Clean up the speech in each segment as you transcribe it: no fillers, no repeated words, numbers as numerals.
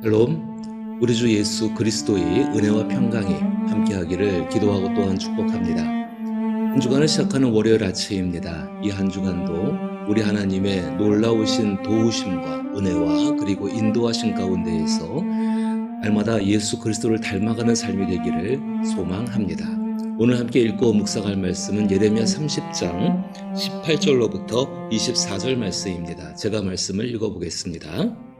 샬롬, 우리 주 예수 그리스도의 은혜와 평강이 함께하기를 기도하고 또한 축복합니다. 한 주간을 시작하는 월요일 아침입니다. 이 한 주간도 우리 하나님의 놀라우신 도우심과 은혜와 그리고 인도하신 가운데에서 날마다 예수 그리스도를 닮아가는 삶이 되기를 소망합니다. 오늘 함께 읽고 묵상할 말씀은 예레미야 30장 18절로부터 24절 말씀입니다. 제가 말씀을 읽어보겠습니다.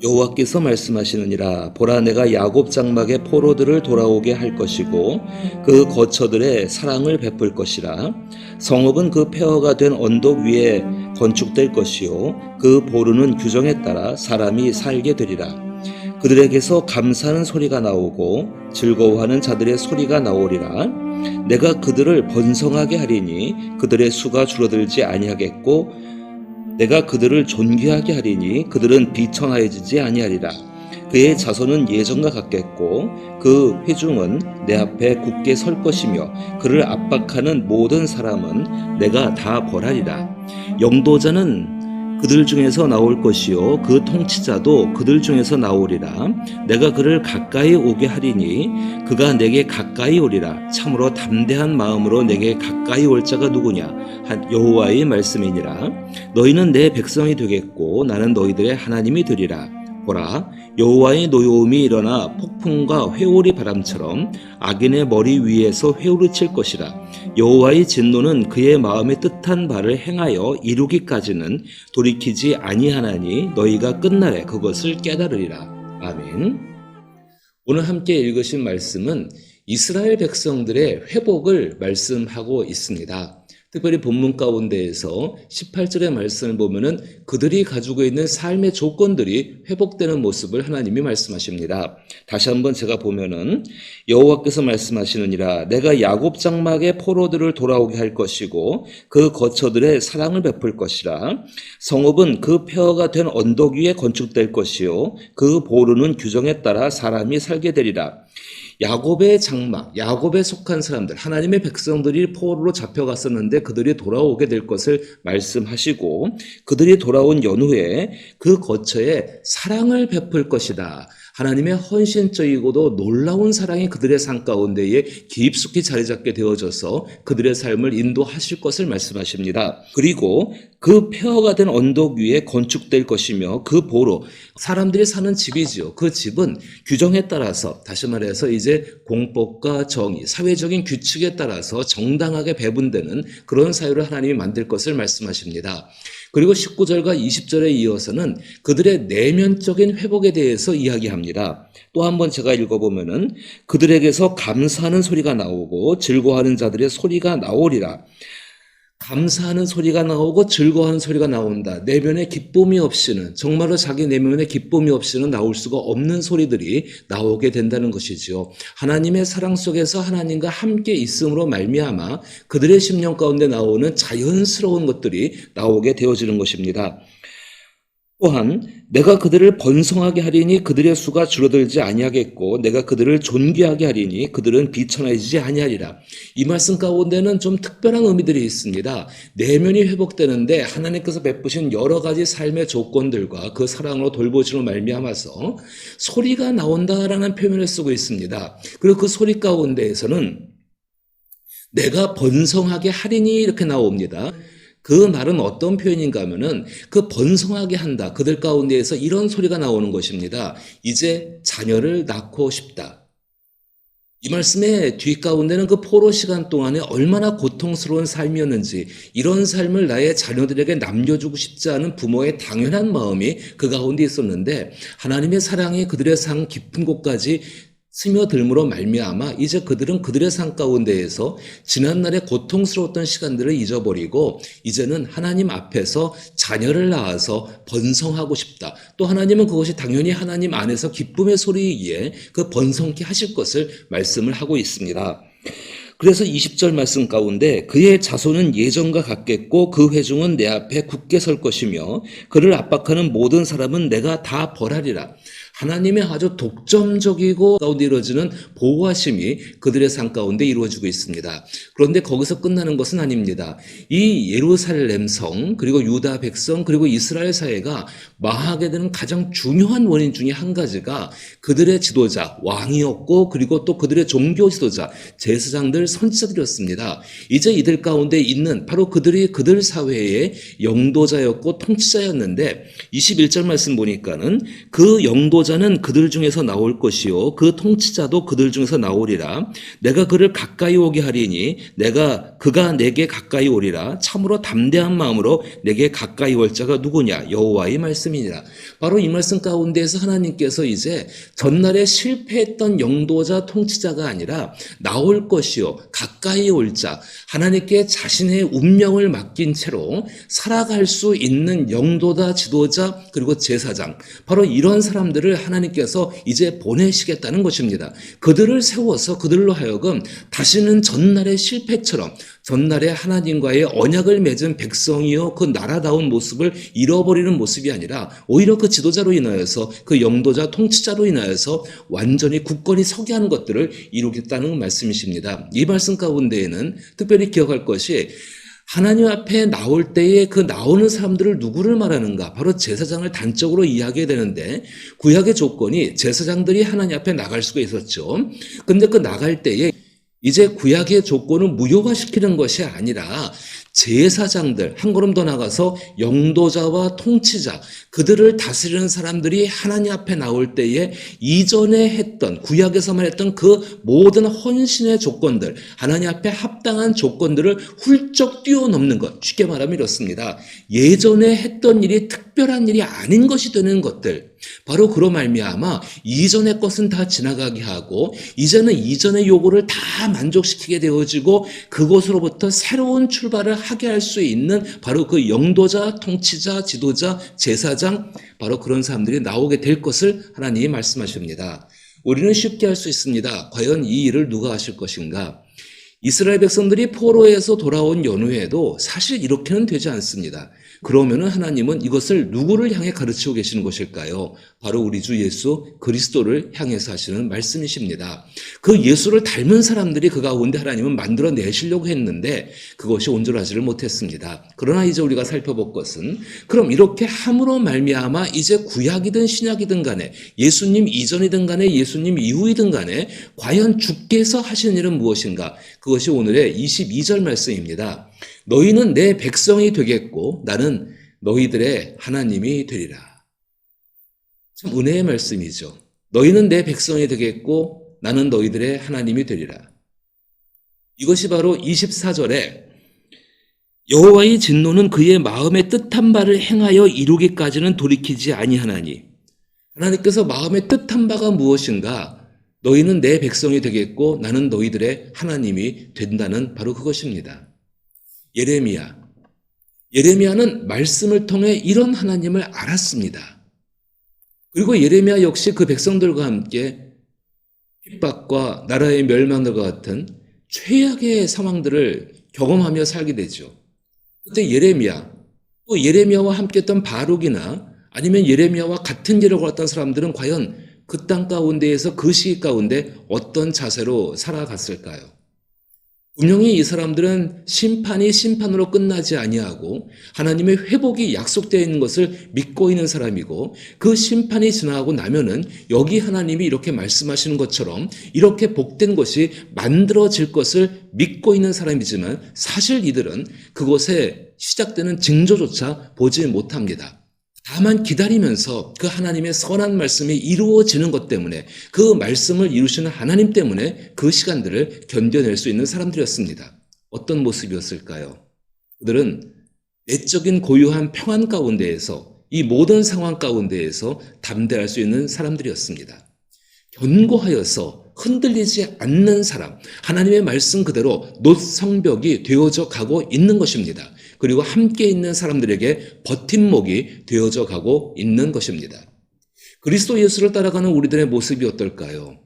여호와께서 말씀하시느니라. 보라, 내가 야곱 장막의 포로들을 돌아오게 할 것이고 그 거처들의 사랑을 베풀 것이라. 성읍은 그 폐허가 된 언덕 위에 건축될 것이요 그 보루는 규정에 따라 사람이 살게 되리라. 그들에게서 감사하는 소리가 나오고 즐거워하는 자들의 소리가 나오리라. 내가 그들을 번성하게 하리니 그들의 수가 줄어들지 아니하겠고 내가 그들을 존귀하게 하리니 그들은 비천하여지지 아니하리라. 그의 자손은 예전과 같겠고 그 회중은 내 앞에 굳게 설 것이며 그를 압박하는 모든 사람은 내가 다 벌하리라. 영도자는 그들 중에서 나올 것이요 그 통치자도 그들 중에서 나오리라. 내가 그를 가까이 오게 하리니 그가 내게 가까이 오리라. 참으로 담대한 마음으로 내게 가까이 올 자가 누구냐? 한 여호와의 말씀이니라. 너희는 내 백성이 되겠고 나는 너희들의 하나님이 되리라. 보라, 여호와의 노여움이 일어나 폭풍과 회오리 바람처럼 악인의 머리 위에서 회오리 칠 것이라. 여호와의 진노는 그의 마음에 뜻한 바를 행하여 이루기까지는 돌이키지 아니하나니 너희가 끝날에 그것을 깨달으리라. 아멘. 오늘 함께 읽으신 말씀은 이스라엘 백성들의 회복을 말씀하고 있습니다. 특별히 본문 가운데에서 18절의 말씀을 보면은 그들이 가지고 있는 삶의 조건들이 회복되는 모습을 하나님이 말씀하십니다. 다시 한번 제가 보면은 여호와께서 말씀하시느니라. 내가 야곱 장막의 포로들을 돌아오게 할 것이고 그 거처들의 사랑을 베풀 것이라. 성읍은 그 폐허가 된 언덕 위에 건축될 것이요 그 보루는 규정에 따라 사람이 살게 되리라. 야곱의 장막, 야곱에 속한 사람들, 하나님의 백성들이 포로로 잡혀갔었는데 그들이 돌아오게 될 것을 말씀하시고 그들이 돌아온 연후에 그 거처에 사랑을 베풀 것이다. 하나님의 헌신적이고도 놀라운 사랑이 그들의 삶 가운데에 깊숙이 자리 잡게 되어져서 그들의 삶을 인도하실 것을 말씀하십니다. 그리고 그 폐허가 된 언덕 위에 건축될 것이며 그 보로, 사람들이 사는 집이지요. 그 집은 규정에 따라서, 다시 말해서 이제 공법과 정의, 사회적인 규칙에 따라서 정당하게 배분되는 그런 사회를 하나님이 만들 것을 말씀하십니다. 그리고 19절과 20절에 이어서는 그들의 내면적인 회복에 대해서 이야기합니다. 또 한번 제가 읽어보면은 그들에게서 감사하는 소리가 나오고 즐거워하는 자들의 소리가 나오리라. 감사하는 소리가 나오고 즐거워하는 소리가 나온다. 내면에 기쁨이 없이는, 정말로 자기 내면에 기쁨이 없이는 나올 수가 없는 소리들이 나오게 된다는 것이지요. 하나님의 사랑 속에서 하나님과 함께 있음으로 말미암아 그들의 심령 가운데 나오는 자연스러운 것들이 나오게 되어지는 것입니다. 또한 내가 그들을 번성하게 하리니 그들의 수가 줄어들지 아니하겠고 내가 그들을 존귀하게 하리니 그들은 비천해지지 아니하리라. 이 말씀 가운데는 좀 특별한 의미들이 있습니다. 내면이 회복되는데 하나님께서 베푸신 여러 가지 삶의 조건들과 그 사랑으로 돌보시로 말미암아서 소리가 나온다라는 표현을 쓰고 있습니다. 그리고 그 소리 가운데에서는 내가 번성하게 하리니 이렇게 나옵니다. 그 말은 어떤 표현인가 하면은 그 번성하게 한다. 그들 가운데에서 이런 소리가 나오는 것입니다. 이제 자녀를 낳고 싶다. 이 말씀의 뒷가운데는 그 포로 시간 동안에 얼마나 고통스러운 삶이었는지, 이런 삶을 나의 자녀들에게 남겨주고 싶지 않은 부모의 당연한 마음이 그 가운데 있었는데 하나님의 사랑이 그들의 삶 깊은 곳까지 스며들므로 말미암아 이제 그들은 그들의 삶 가운데에서 지난날의 고통스러웠던 시간들을 잊어버리고 이제는 하나님 앞에서 자녀를 낳아서 번성하고 싶다. 또 하나님은 그것이 당연히 하나님 안에서 기쁨의 소리이기에 그 번성케 하실 것을 말씀을 하고 있습니다. 그래서 20절 말씀 가운데 그의 자손은 예전과 같겠고 그 회중은 내 앞에 굳게 설 것이며 그를 압박하는 모든 사람은 내가 다 벌하리라. 하나님의 아주 독점적이고 가운데 이루어지는 보호하심이 그들의 삶 가운데 이루어지고 있습니다. 그런데 거기서 끝나는 것은 아닙니다. 이 예루살렘 성, 그리고 유다 백성, 그리고 이스라엘 사회가 망하게 되는 가장 중요한 원인 중에 한 가지가 그들의 지도자, 왕이었고, 그리고 또 그들의 종교 지도자, 제사장들, 선지자들이었습니다. 이제 이들 가운데 있는 바로 그들이 그들 사회의 영도자였고 통치자였는데 21절 말씀 보니까는 그 영도자는 그들 중에서 나올 것이요 그 통치자도 그들 중에서 나오리라. 내가 그를 가까이 오게 하리니 그가 내게 가까이 오리라. 참으로 담대한 마음으로 내게 가까이 올 자가 누구냐? 여호와의 말씀이니라. 바로 이 말씀 가운데에서 하나님께서 이제 전날에 실패했던 영도자 통치자가 아니라 나올 것이요 가까이 올 자, 하나님께 자신의 운명을 맡긴 채로 살아갈 수 있는 영도자, 지도자, 그리고 제사장, 바로 이런 사람들을 하나님께서 이제 보내시겠다는 것입니다. 그들을 세워서 그들로 하여금 다시는 전날의 실패처럼 전날에 하나님과의 언약을 맺은 백성이요 그 나라다운 모습을 잃어버리는 모습이 아니라 오히려 그 지도자로 인하여서 그 영도자 통치자로 인하여서 완전히 굳건히 서게 하는 것들을 이루겠다는 말씀이십니다. 이 말씀 가운데에는 특별히 기억할 것이 하나님 앞에 나올 때에 그 나오는 사람들을 누구를 말하는가? 바로 제사장을 단적으로 이야기해야 되는데 구약의 조건이 제사장들이 하나님 앞에 나갈 수가 있었죠. 그런데 그 나갈 때에 이제 구약의 조건을 무효화시키는 것이 아니라 제사장들, 한 걸음 더 나가서 영도자와 통치자, 그들을 다스리는 사람들이 하나님 앞에 나올 때에 이전에 했던, 구약에서만 했던 그 모든 헌신의 조건들, 하나님 앞에 합당한 조건들을 훌쩍 뛰어넘는 것, 쉽게 말하면 이렇습니다. 예전에 했던 일이 특별한 일이 아닌 것이 되는 것들, 바로 그로 말미암아 이전의 것은 다 지나가게 하고 이제는 이전의 요구를 다 만족시키게 되어지고 그곳으로부터 새로운 출발을 하게 할 수 있는 바로 그 영도자, 통치자, 지도자, 제사장, 바로 그런 사람들이 나오게 될 것을 하나님이 말씀하십니다. 우리는 쉽게 할 수 있습니다. 과연 이 일을 누가 하실 것인가? 이스라엘 백성들이 포로에서 돌아온 연후에도 사실 이렇게는 되지 않습니다. 그러면은 하나님은 이것을 누구를 향해 가르치고 계시는 것일까요? 바로 우리 주 예수 그리스도를 향해서 하시는 말씀이십니다. 그 예수를 닮은 사람들이 그 가운데 하나님은 만들어내시려고 했는데 그것이 온전하지를 못했습니다. 그러나 이제 우리가 살펴볼 것은 그럼 이렇게 함으로 말미암아 이제 구약이든 신약이든 간에 예수님 이전이든 간에 예수님 이후이든 간에 과연 주께서 하시는 일은 무엇인가? 그것이 오늘의 22절 말씀입니다. 너희는 내 백성이 되겠고 나는 너희들의 하나님이 되리라. 참 은혜의 말씀이죠. 너희는 내 백성이 되겠고 나는 너희들의 하나님이 되리라. 이것이 바로 24절에 여호와의 진노는 그의 마음에 뜻한 바를 행하여 이루기까지는 돌이키지 아니하나니. 하나님께서 마음에 뜻한 바가 무엇인가? 너희는 내 백성이 되겠고 나는 너희들의 하나님이 된다는 바로 그것입니다. 예레미야는 말씀을 통해 이런 하나님을 알았습니다. 그리고 예레미야 역시 그 백성들과 함께 핍박과 나라의 멸망들과 같은 최악의 상황들을 경험하며 살게 되죠. 그때 또 예레미야와 함께 했던 바룩이나 아니면 예레미야와 같은 길을 걸었던 사람들은 과연 그 땅 가운데에서 그 시기 가운데 어떤 자세로 살아갔을까요? 분명히 이 사람들은 심판이 심판으로 끝나지 아니하고 하나님의 회복이 약속되어 있는 것을 믿고 있는 사람이고 그 심판이 지나가고 나면은 여기 하나님이 이렇게 말씀하시는 것처럼 이렇게 복된 것이 만들어질 것을 믿고 있는 사람이지만 사실 이들은 그곳에 시작되는 징조조차 보지 못합니다. 다만 기다리면서 그 하나님의 선한 말씀이 이루어지는 것 때문에 그 말씀을 이루시는 하나님 때문에 그 시간들을 견뎌낼 수 있는 사람들이었습니다. 어떤 모습이었을까요? 그들은 내적인 고요한 평안 가운데에서 이 모든 상황 가운데에서 담대할 수 있는 사람들이었습니다. 견고하여서 흔들리지 않는 사람, 하나님의 말씀 그대로 놋성벽이 되어져 가고 있는 것입니다. 그리고 함께 있는 사람들에게 버팀목이 되어져 가고 있는 것입니다. 그리스도 예수를 따라가는 우리들의 모습이 어떨까요?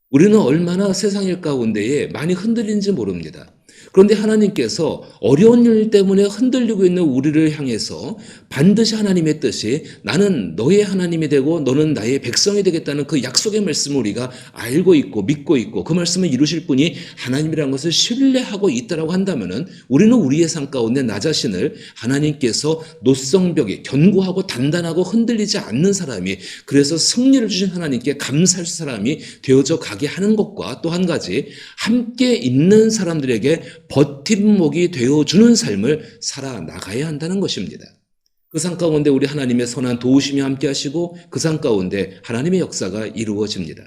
우리는 얼마나 세상 일 가운데에 많이 흔들리는지 모릅니다. 그런데 하나님께서 어려운 일 때문에 흔들리고 있는 우리를 향해서 반드시 하나님의 뜻이 나는 너의 하나님이 되고 너는 나의 백성이 되겠다는 그 약속의 말씀을 우리가 알고 있고 믿고 있고 그 말씀을 이루실 분이 하나님이라는 것을 신뢰하고 있다라고 한다면은 우리는 우리의 삶 가운데 나 자신을 하나님께서 노성벽이 견고하고 단단하고 흔들리지 않는 사람이, 그래서 승리를 주신 하나님께 감사할 사람이 되어져 가게 하는 것과 또 한 가지, 함께 있는 사람들에게 버팀목이 되어주는 삶을 살아나가야 한다는 것입니다. 그 삶 가운데 우리 하나님의 선한 도우심이 함께 하시고 그 삶 가운데 하나님의 역사가 이루어집니다.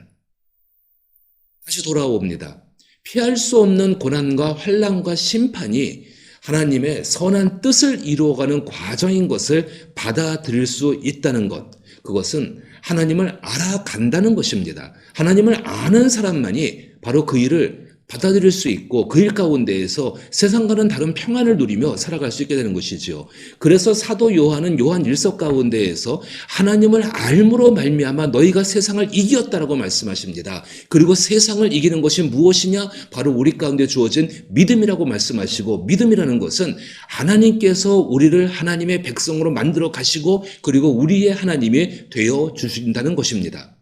다시 돌아옵니다. 피할 수 없는 고난과 환난과 심판이 하나님의 선한 뜻을 이루어가는 과정인 것을 받아들일 수 있다는 것, 그것은 하나님을 알아간다는 것입니다. 하나님을 아는 사람만이 바로 그 일을 받아들일 수 있고 그 일 가운데에서 세상과는 다른 평안을 누리며 살아갈 수 있게 되는 것이지요. 그래서 사도 요한은 요한 1서 가운데에서 하나님을 알므로 말미암아 너희가 세상을 이겼다라고 말씀하십니다. 그리고 세상을 이기는 것이 무엇이냐? 바로 우리 가운데 주어진 믿음이라고 말씀하시고, 믿음이라는 것은 하나님께서 우리를 하나님의 백성으로 만들어 가시고 그리고 우리의 하나님이 되어 주신다는 것입니다.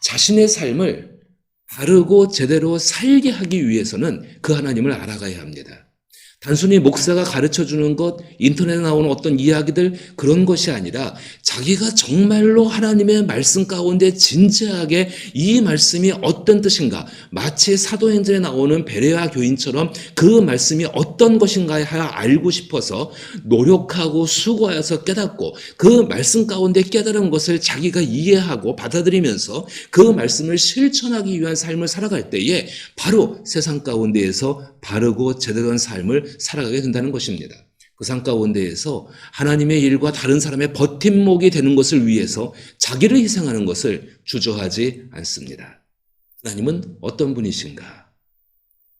자신의 삶을 바르고 제대로 살게 하기 위해서는 그 하나님을 알아가야 합니다. 단순히 목사가 가르쳐주는 것, 인터넷에 나오는 어떤 이야기들, 그런 것이 아니라 자기가 정말로 하나님의 말씀 가운데 진지하게 이 말씀이 어떤 뜻인가, 마치 사도행전에 나오는 베레아 교인처럼 그 말씀이 어떤 것인가 알고 싶어서 노력하고 수고하여서 깨닫고 그 말씀 가운데 깨달은 것을 자기가 이해하고 받아들이면서 그 말씀을 실천하기 위한 삶을 살아갈 때에 바로 세상 가운데에서 바르고 제대로 된 삶을 살아가게 된다는 것입니다. 그 삶 가운데에서 하나님의 일과 다른 사람의 버팀목이 되는 것을 위해서 자기를 희생하는 것을 주저하지 않습니다. 하나님은 어떤 분이신가?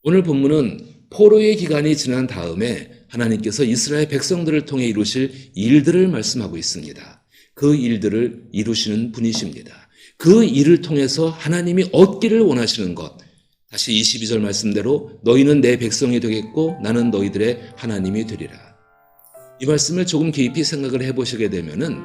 오늘 본문은 포로의 기간이 지난 다음에 하나님께서 이스라엘 백성들을 통해 이루실 일들을 말씀하고 있습니다. 그 일들을 이루시는 분이십니다. 그 일을 통해서 하나님이 얻기를 원하시는 것, 다시 22절 말씀대로 너희는 내 백성이 되겠고 나는 너희들의 하나님이 되리라. 이 말씀을 조금 깊이 생각을 해보시게 되면은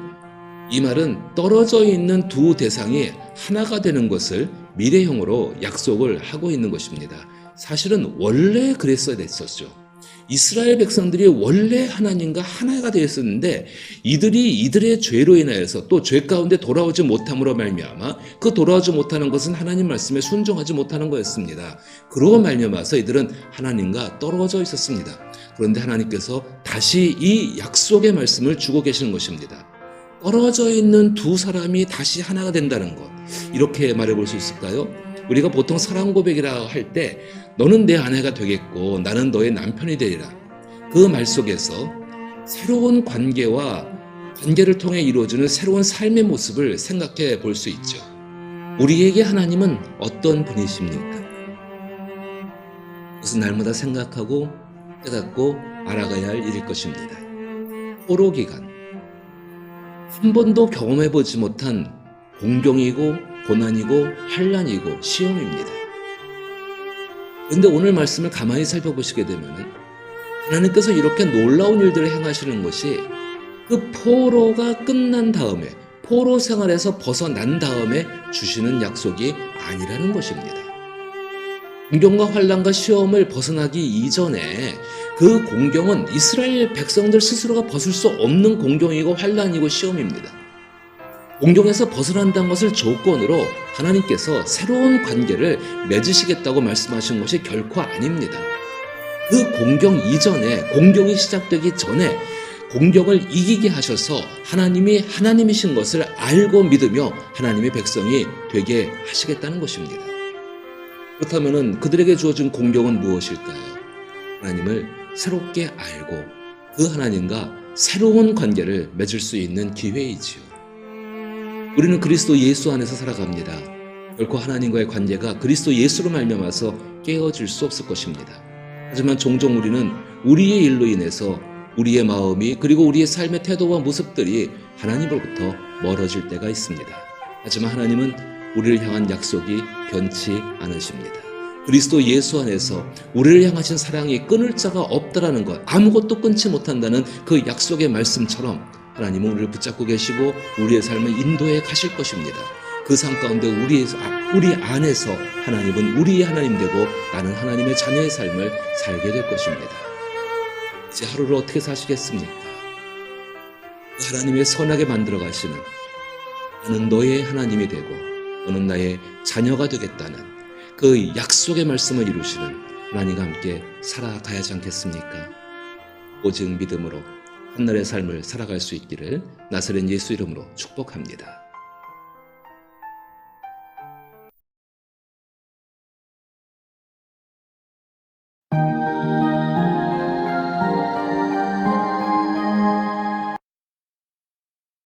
이 말은 떨어져 있는 두 대상이 하나가 되는 것을 미래형으로 약속을 하고 있는 것입니다. 사실은 원래 그랬어야 됐었죠. 이스라엘 백성들이 원래 하나님과 하나가 되었었는데 이들이 이들의 죄로 인하여서 또 죄 가운데 돌아오지 못함으로 말미암아 그 돌아오지 못하는 것은 하나님 말씀에 순종하지 못하는 거였습니다. 그러고 말미암아서 이들은 하나님과 떨어져 있었습니다. 그런데 하나님께서 다시 이 약속의 말씀을 주고 계시는 것입니다. 떨어져 있는 두 사람이 다시 하나가 된다는 것, 이렇게 말해볼 수 있을까요? 우리가 보통 사랑 고백이라 할 때 너는 내 아내가 되겠고 나는 너의 남편이 되리라, 그 말 속에서 새로운 관계를 통해 이루어지는 새로운 삶의 모습을 생각해 볼 수 있죠. 우리에게 하나님은 어떤 분이십니까? 그것은 날마다 생각하고 깨닫고 알아가야 할 일일 것입니다. 포로 기간, 한 번도 경험해보지 못한 공경이고 고난이고 환난이고 시험입니다. 그런데 오늘 말씀을 가만히 살펴보시게 되면 하나님께서 이렇게 놀라운 일들을 행하시는 것이 그 포로가 끝난 다음에, 포로 생활에서 벗어난 다음에 주시는 약속이 아니라는 것입니다. 공경과 환난과 시험을 벗어나기 이전에 그 공경은 이스라엘 백성들 스스로가 벗을 수 없는 공경이고 환난이고 시험입니다. 공경에서 벗어난다는 것을 조건으로 하나님께서 새로운 관계를 맺으시겠다고 말씀하신 것이 결코 아닙니다. 그 공경 이전에, 공경이 시작되기 전에 공경을 이기게 하셔서 하나님이 하나님이신 것을 알고 믿으며 하나님의 백성이 되게 하시겠다는 것입니다. 그렇다면 그들에게 주어진 공경은 무엇일까요? 하나님을 새롭게 알고 그 하나님과 새로운 관계를 맺을 수 있는 기회이지요. 우리는 그리스도 예수 안에서 살아갑니다. 결코 하나님과의 관계가 그리스도 예수로 말미암아서 깨어질 수 없을 것입니다. 하지만 종종 우리는 우리의 일로 인해서 우리의 마음이 그리고 우리의 삶의 태도와 모습들이 하나님으로부터 멀어질 때가 있습니다. 하지만 하나님은 우리를 향한 약속이 변치 않으십니다. 그리스도 예수 안에서 우리를 향하신 사랑이 끊을 자가 없다라는 것, 아무것도 끊지 못한다는 그 약속의 말씀처럼 하나님은 우리를 붙잡고 계시고 우리의 삶을 인도해 가실 것입니다. 그 삶 가운데 우리 안에서 하나님은 우리의 하나님 되고 나는 하나님의 자녀의 삶을 살게 될 것입니다. 이제 하루를 어떻게 사시겠습니까? 하나님의 선하게 만들어 가시는, 나는 너의 하나님이 되고 너는 나의 자녀가 되겠다는 그 약속의 말씀을 이루시는 하나님과 함께 살아가야지 않겠습니까? 오직 믿음으로 한날의 삶을 살아갈 수 있기를 나사렛 예수 이름으로 축복합니다.